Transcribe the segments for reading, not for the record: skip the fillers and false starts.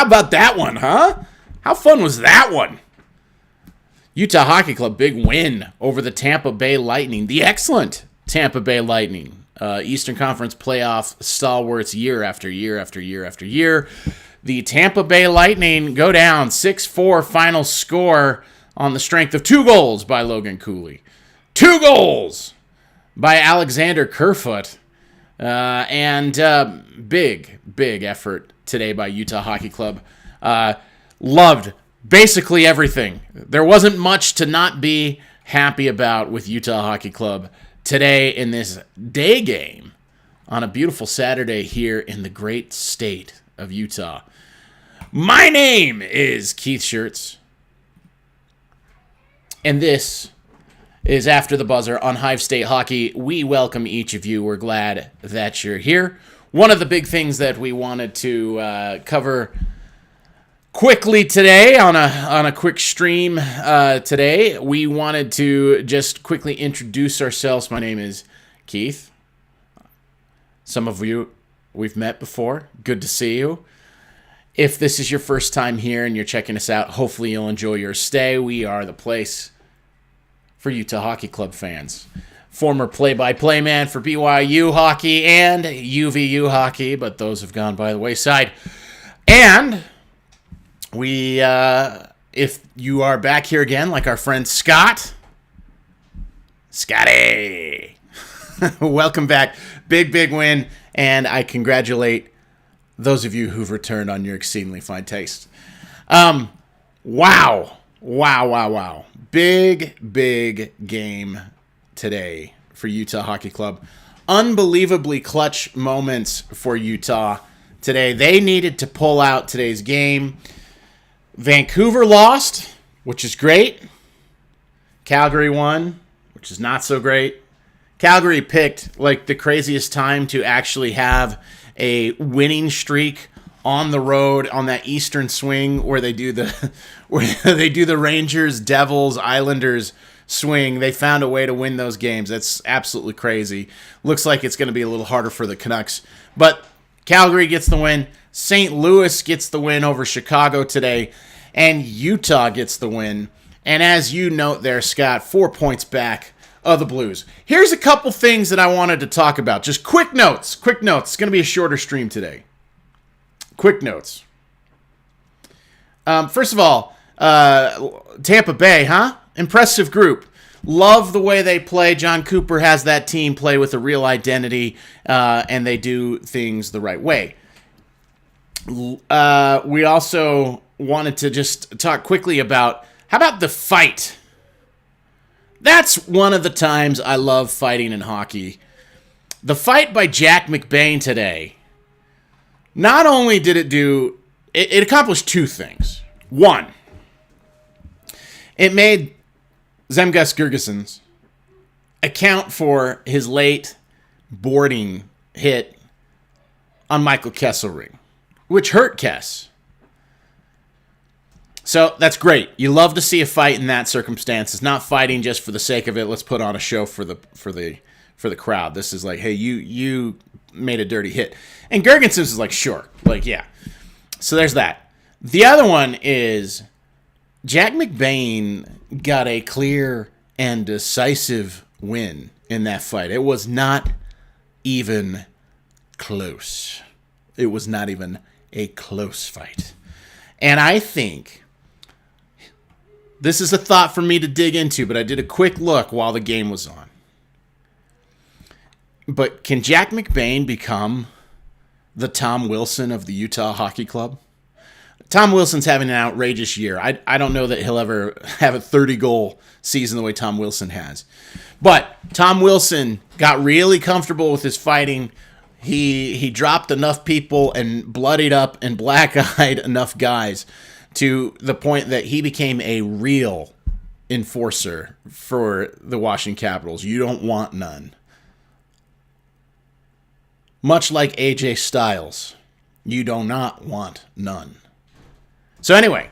How about that one, huh? How fun was that one? Utah Hockey Club, big win over the Tampa Bay Lightning. The excellent Tampa Bay Lightning. Eastern Conference playoff stalwarts year after year after year after year. The Tampa Bay Lightning go down 6-4 final score on the strength of 2 goals by Logan Cooley. 2 goals by Alexander Kerfoot. And big effort today by Utah Hockey Club. Loved basically everything. There wasn't much to not be happy about with Utah Hockey Club today in this day game on a beautiful Saturday here in the great state of Utah. My name is Keith Schertz, and this is After the Buzzer on Hive State Hockey. We welcome each of you. We're glad that you're here. One of the big things that we wanted to cover quickly today on a quick stream today, we wanted to just quickly introduce ourselves. My name is Keith. Some of you we've met before. Good to see you. If this is your first time here and you're checking us out, hopefully you'll enjoy your stay. We are the place for Utah Hockey Club fans. Former play-by-play man for BYU hockey and UVU hockey, but those have gone by the wayside. And we, if you are back here again, like our friend Scotty, welcome back. Big win, and I congratulate those of you who've returned on your exceedingly fine taste. Wow. Big game today for Utah Hockey Club. Unbelievably clutch moments for Utah today. They needed to pull out today's game. Vancouver lost, which is great. Calgary won, which is not so great. Calgary picked like the craziest time to actually have a winning streak on the road on that Eastern swing where they do the Rangers, Devils, Islanders swing. They found a way to win those games. That's absolutely crazy. Looks like it's going to be a little harder for the Canucks. But Calgary gets the win. St. Louis gets the win over Chicago today. And Utah gets the win. And as you note there, Scott, 4 points back of the Blues. Here's a couple things that I wanted to talk about. Just quick notes. It's going to be a shorter stream today. Quick notes. First of all, Tampa Bay, huh? Impressive group. Love the way they play. John Cooper has that team play with a real identity, and they do things the right way. We also wanted to just talk quickly about, how about the fight? That's one of the times I love fighting in hockey. The fight by Jack McBain today. Not only did it accomplished 2 things. 1, it made Zemgus Girgensons account for his late boarding hit on Michael Kesselring, which hurt Kess. So that's great. You love to see a fight in that circumstance. It's not fighting just for the sake of it. Let's put on a show for the crowd. This is like, hey, you made a dirty hit. And Girgensons is like, sure. Like, yeah. So there's that. The other one is Jack McBain got a clear and decisive win in that fight. It was not even close. It was not even a close fight. And I think this is a thought for me to dig into, but I did a quick look while the game was on. But can Jack McBain become the Tom Wilson of the Utah Hockey Club? Tom Wilson's having an outrageous year. I don't know that he'll ever have a 30-goal season the way Tom Wilson has. But Tom Wilson got really comfortable with his fighting. He dropped enough people and bloodied up and black-eyed enough guys to the point that he became a real enforcer for the Washington Capitals. You don't want none. Much like AJ Styles, you do not want none. So anyway,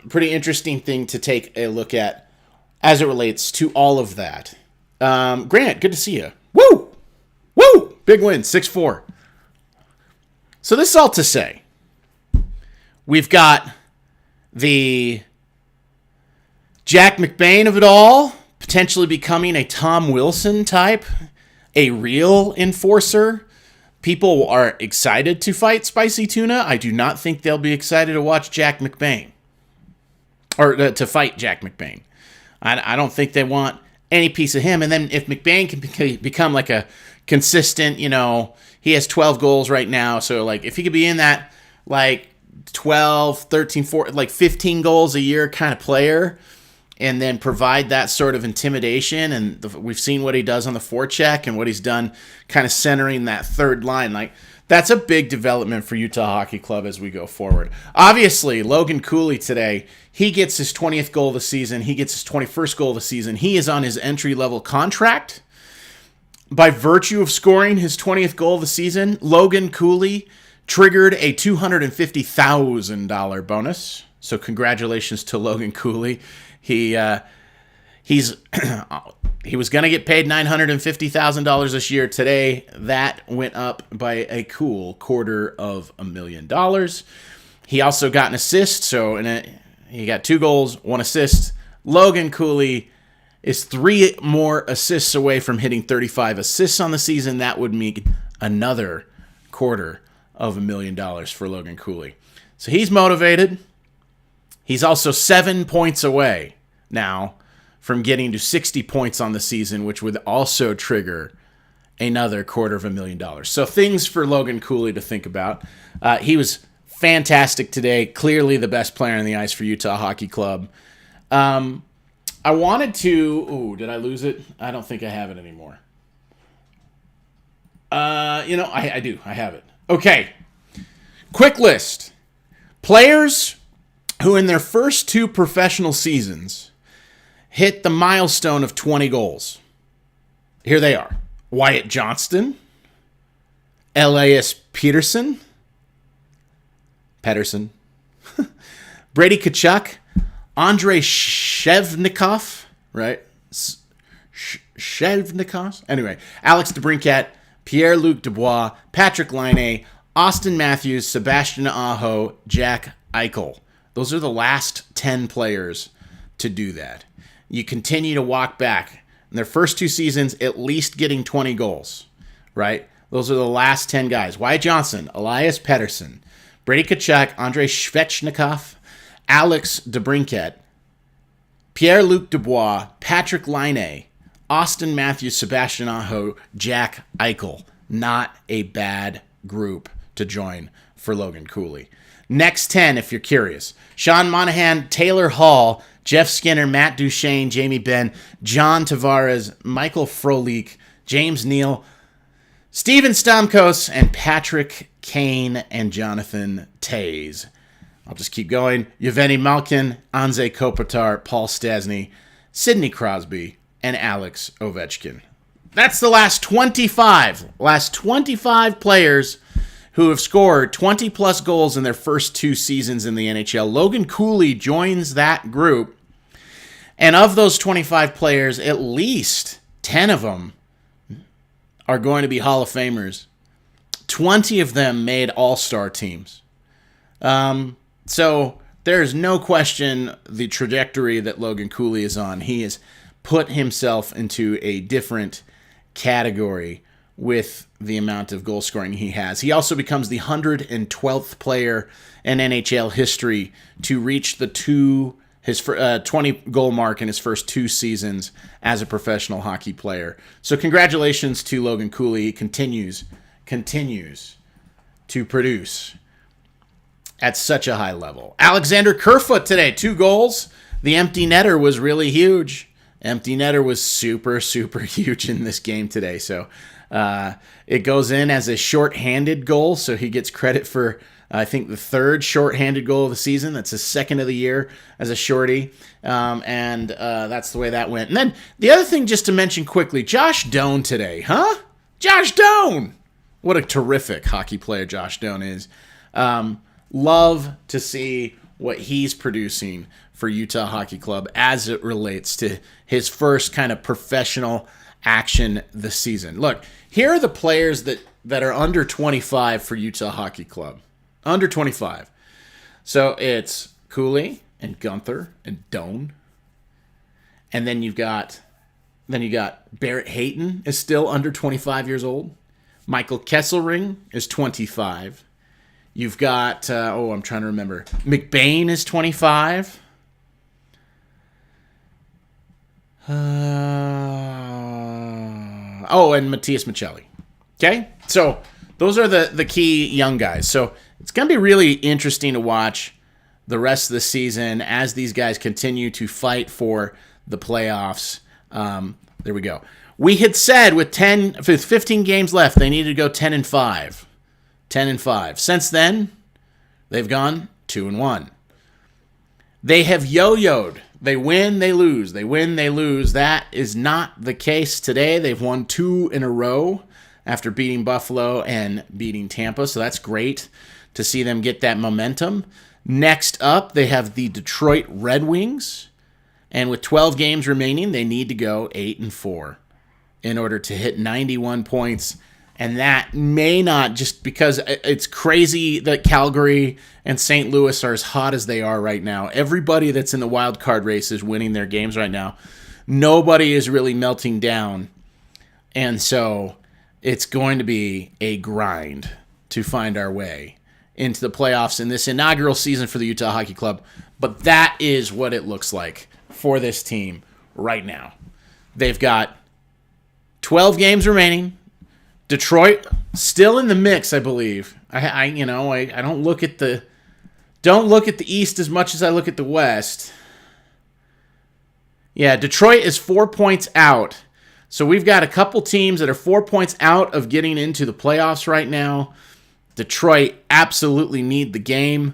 pretty interesting thing to take a look at as it relates to all of that. Grant, good to see you. Woo! Woo! Big win, 6-4. So this is all to say, We've got the Jack McBain of it all, potentially becoming a Tom Wilson type, a real enforcer. People are excited to fight Spicy Tuna. I do not think they'll be excited to watch Jack McBain. Or to fight Jack McBain. I don't think they want any piece of him. And then if McBain can become like a consistent, he has 12 goals right now. So like if he could be in that like 12, 13, 14, like 15 goals a year kind of player, and then provide that sort of intimidation. And we've seen what he does on the forecheck and what he's done kind of centering that third line. Like, that's a big development for Utah Hockey Club as we go forward. Obviously, Logan Cooley today, he gets his 20th goal of the season. He gets his 21st goal of the season. He is on his entry-level contract. By virtue of scoring his 20th goal of the season, Logan Cooley triggered a $250,000 bonus. So congratulations to Logan Cooley. He was going to get paid $950,000 this year. Today, that went up by a cool $250,000. He also got an assist, so he got 2 goals, 1 assist. Logan Cooley is 3 more assists away from hitting 35 assists on the season. That would mean another $250,000 for Logan Cooley. So he's motivated. He's also 7 points away now from getting to 60 points on the season, which would also trigger another $250,000. So things for Logan Cooley to think about. He was fantastic today. Clearly the best player on the ice for Utah Hockey Club. I wanted to... Ooh, did I lose it? I don't think I have it anymore. I do. I have it. Okay. Quick list. Players who in their first 2 professional seasons hit the milestone of 20 goals. Here they are. Wyatt Johnston, Elias Pettersson, Brady Tkachuk, Andrei Shevnikov, right? Shevnikov? Anyway, Alex DeBrincat, Pierre-Luc Dubois, Patrick Laine, Austin Matthews, Sebastian Aho, Jack Eichel. Those are the last 10 players to do that. You continue to walk back. In their first 2 seasons, at least getting 20 goals, right? Those are the last 10 guys. Wyatt Johnson, Elias Pettersson, Brady Tkachuk, Andrei Svechnikov, Alex DeBrincat, Pierre-Luc Dubois, Patrick Laine, Austin Matthews, Sebastian Aho, Jack Eichel. Not a bad group to join for Logan Cooley. Next 10, if you're curious. Sean Monahan, Taylor Hall, Jeff Skinner, Matt Duchene, Jamie Benn, John Tavares, Michael Frolik, James Neal, Steven Stamkos, and Patrick Kane and Jonathan Toews. I'll just keep going. Yevgeny Malkin, Anze Kopitar, Paul Stastny, Sidney Crosby, and Alex Ovechkin. That's the last 25. Last 25 players who have scored 20-plus goals in their first 2 seasons in the NHL. Logan Cooley joins that group. And of those 25 players, at least 10 of them are going to be Hall of Famers. 20 of them made all-star teams. So there's no question the trajectory that Logan Cooley is on. He has put himself into a different category with the amount of goal scoring he has. He also becomes the 112th player in NHL history to reach the 20 goal mark in his first 2 seasons as a professional hockey player. So congratulations to Logan Cooley. He continues to produce at such a high level. Alexander Kerfoot today, 2 goals. The empty netter was really huge. Empty netter was super, super huge in this game today. So it goes in as a shorthanded goal, so he gets credit for, I think, the 3rd shorthanded goal of the season. That's his 2nd of the year as a shorty, and that's the way that went. And then the other thing, just to mention quickly, Josh Doan today, huh? Josh Doan! What a terrific hockey player Josh Doan is. Love to see what he's producing for Utah Hockey Club as it relates to his first kind of professional action this season. Look, here are the players that are under 25 for Utah Hockey Club. Under 25. So it's Cooley and Gunther and Doan. And then you got Barrett Hayton is still under 25 years old. Michael Kesselring is 25. You've got, I'm trying to remember. McBain is 25. And Matthias Michelli. Okay? So those are the key young guys. So it's going to be really interesting to watch the rest of the season as these guys continue to fight for the playoffs. There we go. We had said with 15 games left, they needed to go 10-5. 10-5. Since then, they've gone 2-1. They have yo-yoed. They win, they lose. They win, they lose. That is not the case today. They've won 2 in a row after beating Buffalo and beating Tampa, so that's great to see them get that momentum. Next up, they have the Detroit Red Wings, and with 12 games remaining, they need to go 8-4 in order to hit 91 points. And that may not, just because it's crazy that Calgary and St. Louis are as hot as they are right now. Everybody that's in the wild card race is winning their games right now. Nobody is really melting down. And so it's going to be a grind to find our way into the playoffs in this inaugural season for the Utah Hockey Club. But that is what it looks like for this team right now. They've got 12 games remaining. Detroit still in the mix, I believe. I don't look at the East as much as I look at the West. Yeah, Detroit is 4 points out. So we've got a couple teams that are 4 points out of getting into the playoffs right now. Detroit absolutely need the game.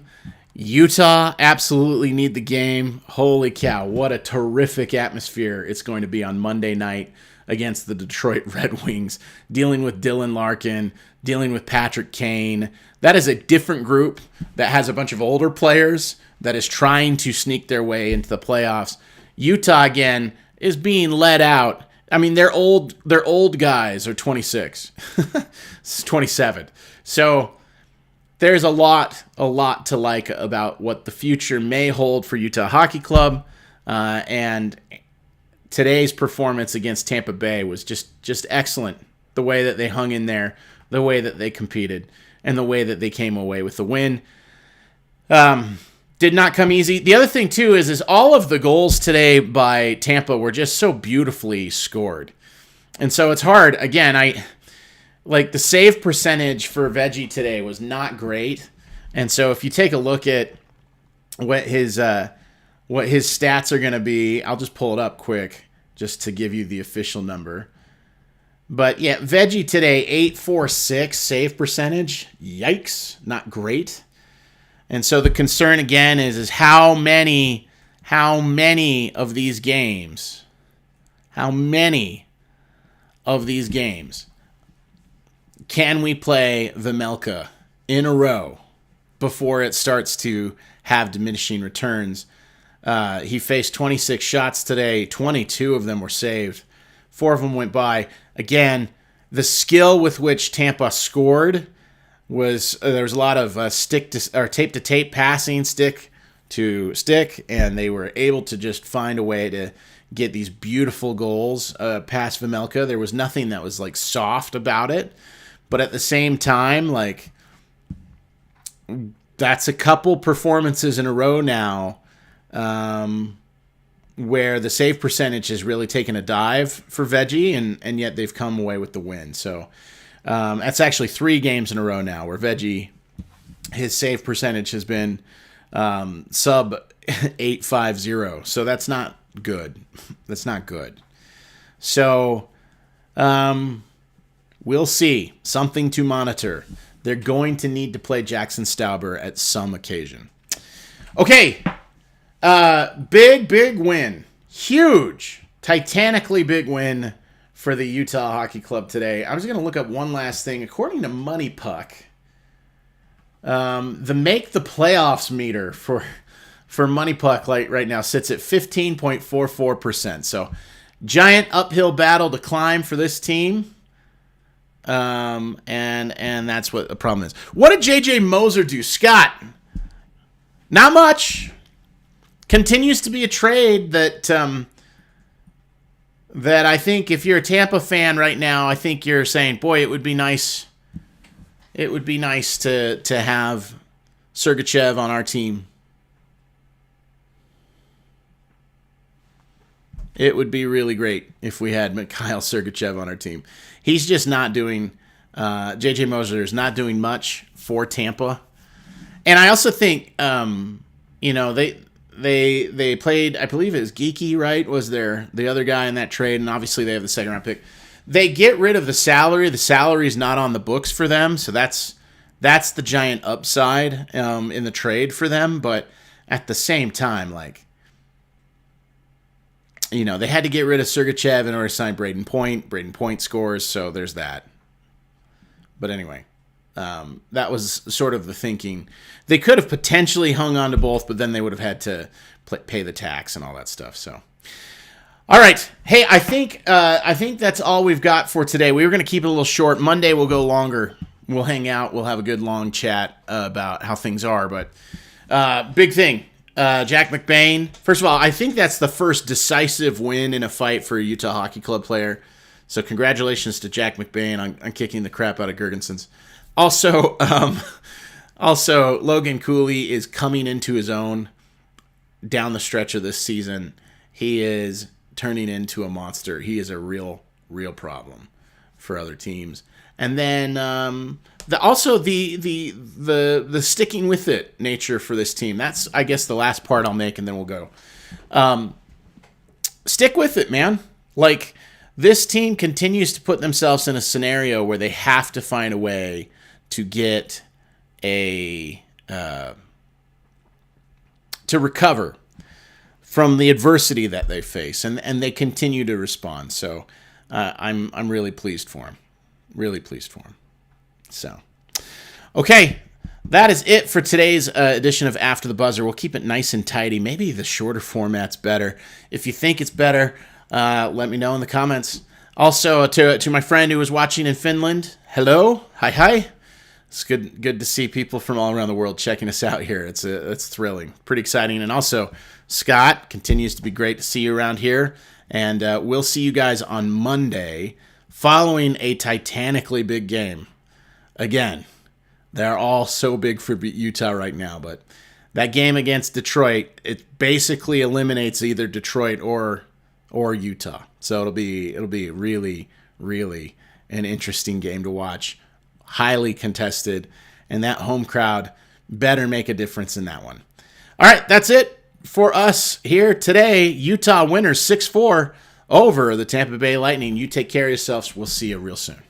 Utah absolutely need the game. Holy cow, what a terrific atmosphere it's going to be on Monday night against the Detroit Red Wings, dealing with Dylan Larkin, dealing with Patrick Kane. That is a different group that has a bunch of older players that is trying to sneak their way into the playoffs. Utah, again, is being let out. I mean, their old guys are 26. It's 27. So there's a lot to like about what the future may hold for Utah Hockey Club. And today's performance against Tampa Bay was just excellent. The way that they hung in there, the way that they competed, and the way that they came away with the win. Did not come easy. The other thing, too, is all of the goals today by Tampa were just so beautifully scored. And so it's hard. Again, the save percentage for Veggie today was not great. And so if you take a look at what his stats are going to be, I'll just pull it up quick just to give you the official number. But yeah, Veggie today, 846 save percentage. Yikes, not great. And so the concern again is how many of these games can we play Vejmelka in a row before it starts to have diminishing returns? He faced 26 shots today. 22 of them were saved. 4 of them went by. Again, the skill with which Tampa scored was there was a lot of tape to tape passing, stick to stick, and they were able to just find a way to get these beautiful goals past Vejmelka. There was nothing that was soft about it, but at the same time, that's a couple performances in a row now where the save percentage has really taken a dive for Veggie, and yet they've come away with the win. So that's actually 3 games in a row now where Veggie, his save percentage has been sub 850. So that's not good. That's not good. So we'll see. Something to monitor. They're going to need to play Jackson Stauber at some occasion. Okay. Big win. Huge. Titanically big win for the Utah Hockey Club today. I was going to look up one last thing. According to Money Puck, the make the playoffs meter for Money Puck right now sits at 15.44%. So giant uphill battle to climb for this team. And that's what the problem is. What did JJ Moser do? Scott, Not much. Continues to be a trade that that I think if you're a Tampa fan right now, I think you're saying, boy, it would be nice. It would be nice to have Sergachev on our team. It would be really great if we had Mikhail Sergachev on our team. He's just not doing. J.J. Moser is not doing much for Tampa, and I also think they played. I believe it was Geeky, right? Was there the other guy in that trade? And obviously they have the second round pick. They get rid of the salary. The salary is not on the books for them, so that's the giant upside in the trade for them. But at the same time, they had to get rid of Sergachev in order to sign Braden Point. Braden Point scores, so there's that. But anyway, that was sort of the thinking. They could have potentially hung on to both, but then they would have had to pay the tax and all that stuff. So, all right. Hey, I think that's all we've got for today. We were going to keep it a little short. Monday we'll go longer. We'll hang out. We'll have a good long chat about how things are. But big thing. Jack McBain. First of all, I think that's the first decisive win in a fight for a Utah Hockey Club player. So congratulations to Jack McBain on kicking the crap out of Girgensons. Also, Logan Cooley is coming into his own down the stretch of this season. He is turning into a monster. He is a real problem for other teams. And then the sticking with it nature for this team. That's, I guess, the last part I'll make, and then we'll go. Stick with it, man. This team continues to put themselves in a scenario where they have to find a way to get to recover from the adversity that they face, and they continue to respond. So I'm really pleased for them. Really pleased for them. So, okay, that is it for today's edition of After the Buzzer. We'll keep it nice and tidy. Maybe the shorter format's better. If you think it's better, let me know in the comments. Also, to my friend who was watching in Finland, hello, hi. It's good to see people from all around the world checking us out here. It's thrilling, pretty exciting. And also, Scott, continues to be great to see you around here. And we'll see you guys on Monday following a titanically big game. Again, they're all so big for Utah right now, but that game against Detroit, it basically eliminates either Detroit or Utah. So it'll be really, really an interesting game to watch. Highly contested, and that home crowd better make a difference in that one. All right, that's it for us here today. Utah winners 6-4 over the Tampa Bay Lightning. You take care of yourselves. We'll see you real soon.